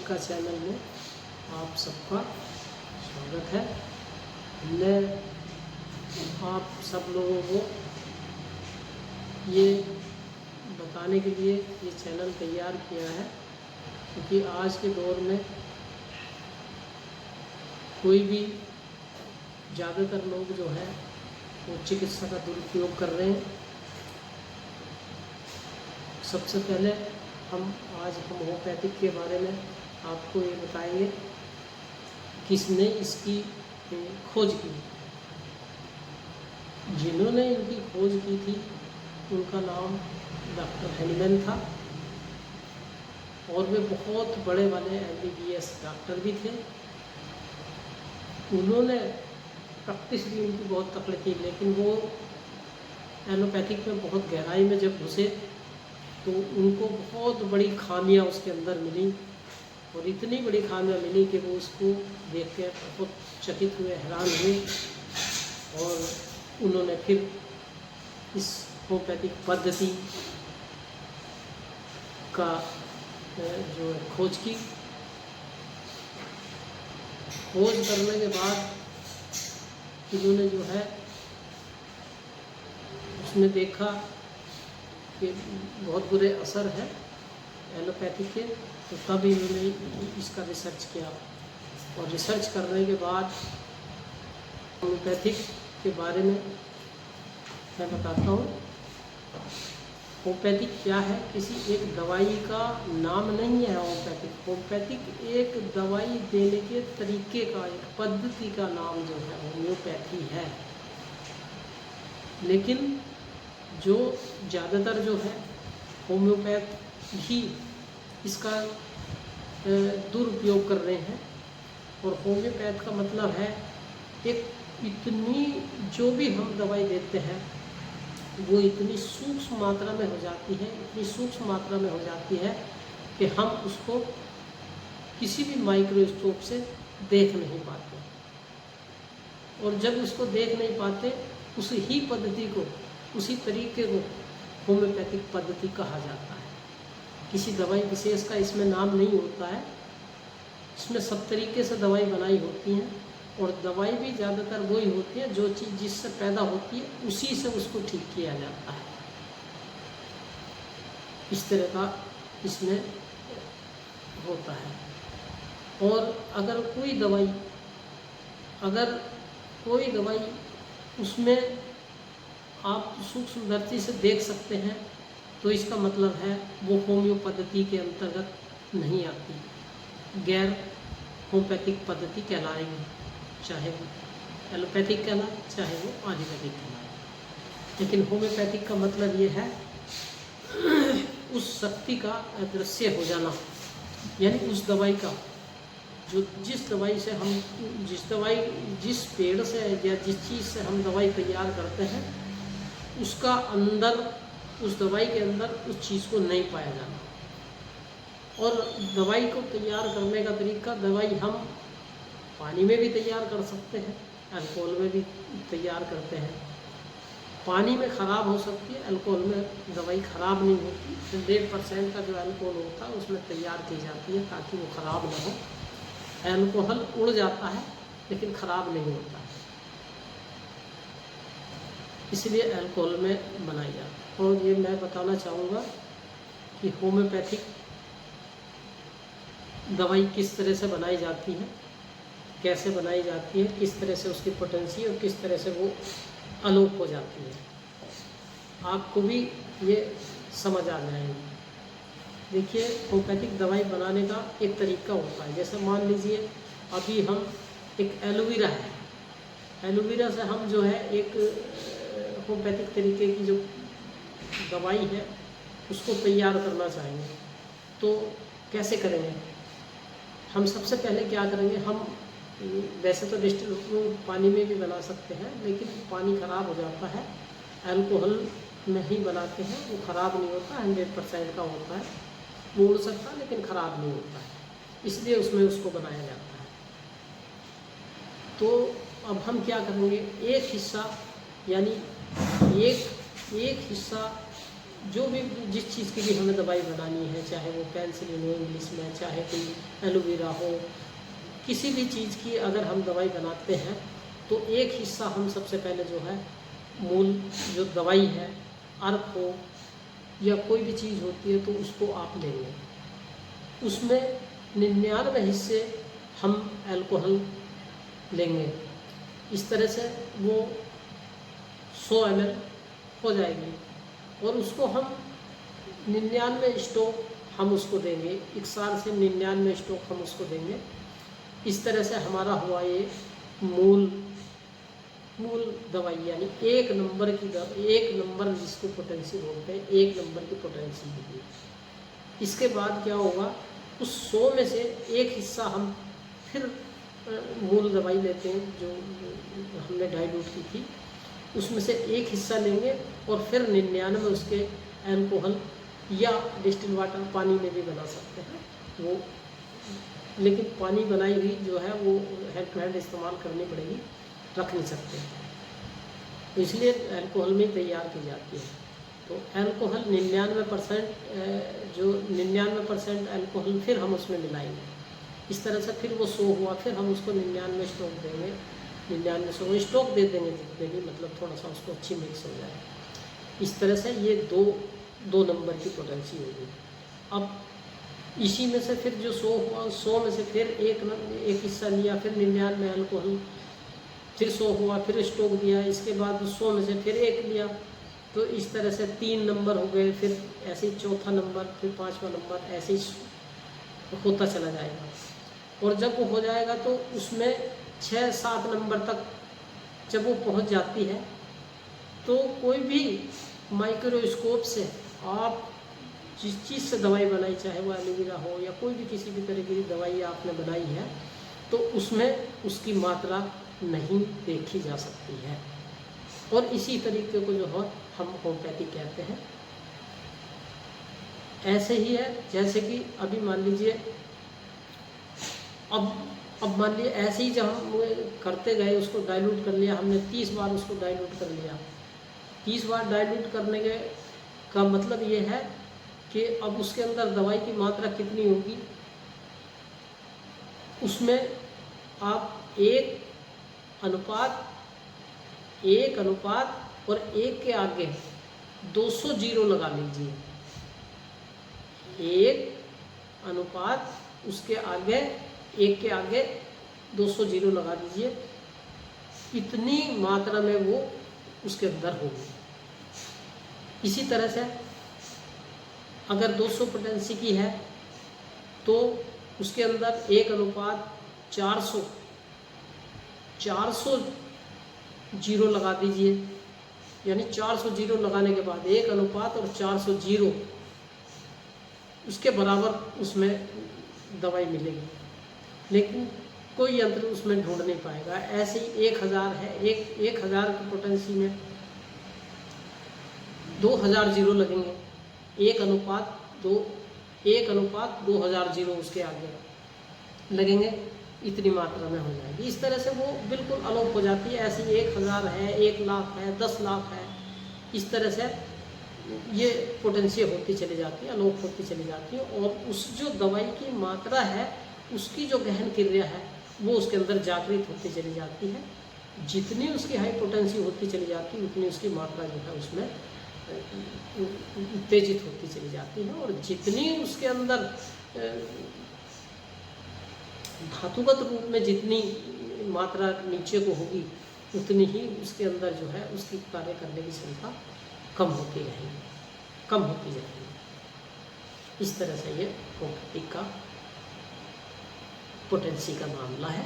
का चैनल में आप सबका स्वागत है। हमने आप सब लोगों को ये बताने के लिए ये चैनल तैयार किया है, क्योंकि आज के दौर में कोई भी ज़्यादातर लोग जो है वो चिकित्सा का दुरुपयोग कर रहे हैं। सबसे पहले हम होम्योपैथिक के बारे में आपको ये बताएंगे किसने इसकी खोज की। जिन्होंने इनकी खोज की थी उनका नाम डॉक्टर हैनीमैन था, और वे बहुत बड़े वाले MBBS डॉक्टर भी थे। उन्होंने प्रैक्टिस भी उनकी बहुत तकड़ी थी, लेकिन वो एलोपैथिक में बहुत गहराई में जब घुसे तो उनको बहुत बड़ी खामियां उसके अंदर मिली, और इतनी बड़ी खामियां मिली कि वो उसको देख के बहुत चकित हुए, हैरान हुए, और उन्होंने फिर इस होम्योपैथिक पद्धति का जो है खोज की। खोज करने के बाद इन्होंने जो है उसने देखा कि बहुत बुरे असर है एलोपैथी के, तो तब इन्होंने इसका रिसर्च किया, और रिसर्च करने के बाद होम्योपैथिक के बारे में मैं बताता हूँ। होम्योपैथिक क्या है? किसी एक दवाई का नाम नहीं है होम्योपैथिक। होम्योपैथिक एक दवाई देने के तरीके का, एक पद्धति का नाम जो है होम्योपैथी है। लेकिन जो ज़्यादातर जो है होम्योपैथ ही इसका दुरुपयोग कर रहे हैं। और होम्योपैथ का मतलब है एक इतनी जो भी हम दवाई देते हैं वो इतनी सूक्ष्म मात्रा में हो जाती है, इतनी सूक्ष्म मात्रा में हो जाती है कि हम उसको किसी भी माइक्रोस्कोप से देख नहीं पाते। और जब उसको देख नहीं पाते, उस ही पद्धति को, उसी तरीके को होम्योपैथिक पद्धति कहा जाता है। किसी दवाई विशेष का इसमें नाम नहीं होता है। इसमें सब तरीके से दवाई बनाई होती हैं, और दवाई भी ज़्यादातर वही होती है जो चीज़ जिससे पैदा होती है उसी से उसको ठीक किया जाता है। इस तरह का इसमें होता है। और अगर कोई दवाई उसमें आप सूक्ष्मदर्शी से देख सकते हैं, तो इसका मतलब है वो होम्यो पद्धति के अंतर्गत नहीं आती, गैर होम्योपैथिक पद्धति कहलाएगी, चाहे वो एलोपैथिक कहलाए चाहे वो आयुर्वेदिक कहलाए। लेकिन होम्योपैथिक का मतलब ये है उस शक्ति का अदृश्य हो जाना, यानी उस दवाई का जिस पेड़ से या जिस चीज़ से हम दवाई तैयार करते हैं उसका अंदर, उस दवाई के अंदर उस चीज़ को नहीं पाया जाना। और दवाई को तैयार करने का तरीका, दवाई हम पानी में भी तैयार कर सकते हैं, अल्कोहल में भी तैयार करते हैं। पानी में ख़राब हो सकती है, अल्कोहल में दवाई ख़राब नहीं होती। 100% का जो अल्कोहल होता है उसमें तैयार की जाती है ताकि वो ख़राब ना हो। अल्कोहल उड़ जाता है लेकिन ख़राब नहीं होता है, इसलिए अल्कोहल में बनाई जाती है। और ये मैं बताना चाहूँगा कि होम्योपैथिक दवाई किस तरह से बनाई जाती है, कैसे बनाई जाती है, किस तरह से उसकी पोटेंसी और किस तरह से वो अलोप हो जाती है, आपको भी ये समझ आ जाएगी। देखिए, होम्योपैथिक दवाई बनाने का एक तरीका होता है। जैसे मान लीजिए अभी हम एक एलोवेरा है, एलोवेरा से हम जो है एक होम्योपैथिक तरीके की जो दवाई है उसको तैयार करना चाहेंगे, तो कैसे करेंगे? हम सबसे पहले क्या करेंगे, हम वैसे तो डिस्टिल पानी में भी बना सकते हैं, लेकिन पानी ख़राब हो जाता है। अल्कोहल में ही बनाते हैं, वो ख़राब नहीं होता, 100% का होता है। वो उड़ सकता है लेकिन ख़राब नहीं होता है, इसलिए उसमें उसको बनाया जाता है। तो अब हम क्या करेंगे, एक हिस्सा यानी एक हिस्सा जो भी जिस चीज़ की भी हमें दवाई बनानी है, चाहे वो पेनिसिलिन हो इंग्लिश में, चाहे कोई एलोवेरा हो, किसी भी चीज़ की अगर हम दवाई बनाते हैं तो एक हिस्सा हम सबसे पहले जो है मूल जो दवाई है, अर्क हो या कोई भी चीज़ होती है, तो उसको आप लेंगे। उसमें 99 हिस्से हम अल्कोहल लेंगे। इस तरह से वो 100 ml हो जाएगी और उसको हम 99 स्टॉक हम उसको देंगे, 1 साल से 99 स्टॉक हम उसको देंगे। इस तरह से हमारा हुआ ये मूल दवाई, यानी 1 नंबर की 1 नंबर जिसको पोटेंसी बोलते हैं, 1 नंबर की पोटेंसी होगी। इसके बाद क्या होगा, उस 100 में से एक हिस्सा हम फिर मूल दवाई लेते हैं जो हमने डाइल्यूट की थी, उसमें से एक हिस्सा लेंगे और फिर 99 उसके अल्कोहल या डिस्टिल वाटर पानी में भी बना सकते हैं वो, लेकिन पानी बनाई हुई जो है वो हैंड टू हैंड इस्तेमाल करनी पड़ेगी, रख नहीं सकते, तो इसलिए अल्कोहल में तैयार की जाती है। तो अल्कोहल 99% जो 99% अल्कोहल फिर हम उसमें मिलाएंगे। इस तरह से फिर वो 100 हुआ, फिर हम उसको 99 स्टॉक देंगे, 99 स्टॉक दे देंगे जितने भी, मतलब थोड़ा सा उसको अच्छी मिक्स हो जाए। इस तरह से ये दो नंबर की पोटेंसी होगी। अब इसी में से फिर जो 100 हुआ, 100 में से फिर एक हिस्सा लिया, फिर 99 अल्कोहल, फिर 100 हुआ, फिर स्टॉक दिया, इसके बाद 100 में से फिर एक लिया, तो इस तरह से 3 नंबर हो गए, फिर ऐसे ही चौथा नंबर, फिर 5वां नंबर, ऐसे ही होता चला जाएगा। और जब वो हो जाएगा तो उसमें 6-7 नंबर तक जब वो पहुंच जाती है, तो कोई भी माइक्रोस्कोप से आप जिस चीज़ से दवाई बनाई, चाहे वो एलोवेरा हो या कोई भी किसी भी तरह की दवाई आपने बनाई है, तो उसमें उसकी मात्रा नहीं देखी जा सकती है। और इसी तरीके को जो है हम होम्योपैथी कहते हैं। ऐसे ही है जैसे कि अभी मान लीजिए, अब मान लीजिए ऐसे ही जब हम करते गए, उसको डाइल्यूट कर लिया हमने, 30 बार उसको डाइल्यूट कर लिया। 30 बार डाइल्यूट करने का मतलब ये है कि अब उसके अंदर दवाई की मात्रा कितनी होगी, उसमें आप 1 अनुपात और 1 के आगे 200 जीरो लगा लीजिए। 1 अनुपात उसके आगे 1 के आगे 200 जीरो लगा दीजिए, इतनी मात्रा में वो उसके अंदर होगी। इसी तरह से अगर 200 पोटेंसी की है तो उसके अंदर 1 अनुपात 400 जीरो लगा दीजिए, यानी 400 जीरो लगाने के बाद 1 अनुपात और 400 जीरो, उसके बराबर उसमें दवाई मिलेगी। लेकिन कोई यंत्र उसमें ढूंढ नहीं पाएगा। ऐसे ही 1000 है, 1000 की पोटेंसी में 2000 जीरो लगेंगे, 1 अनुपात 2000 जीरो उसके आगे लगेंगे, इतनी मात्रा में हो जाएगी। इस तरह से वो बिल्कुल अलोप हो जाती है। ऐसे 1000 है, 1 लाख है, 10 लाख है, इस तरह से ये पोटेंसी होती चली जाती है, अलोप होती चली जाती है। और उस जो दवाई की मात्रा है, उसकी जो गहन क्रिया है, वो उसके अंदर जागृत होती चली जाती है। जितनी उसकी हाई पोटेंसी होती चली जाती है, उतनी उसकी मात्रा जो है उसमें उत्तेजित होती चली जाती है। और जितनी उसके अंदर धातुगत रूप में जितनी मात्रा नीचे को होगी, उतनी ही उसके अंदर जो है उसकी कार्य करने की क्षमता कम होती जाएगी। इस तरह से ये होम्योपैथिक का पोटेंसी का मामला है।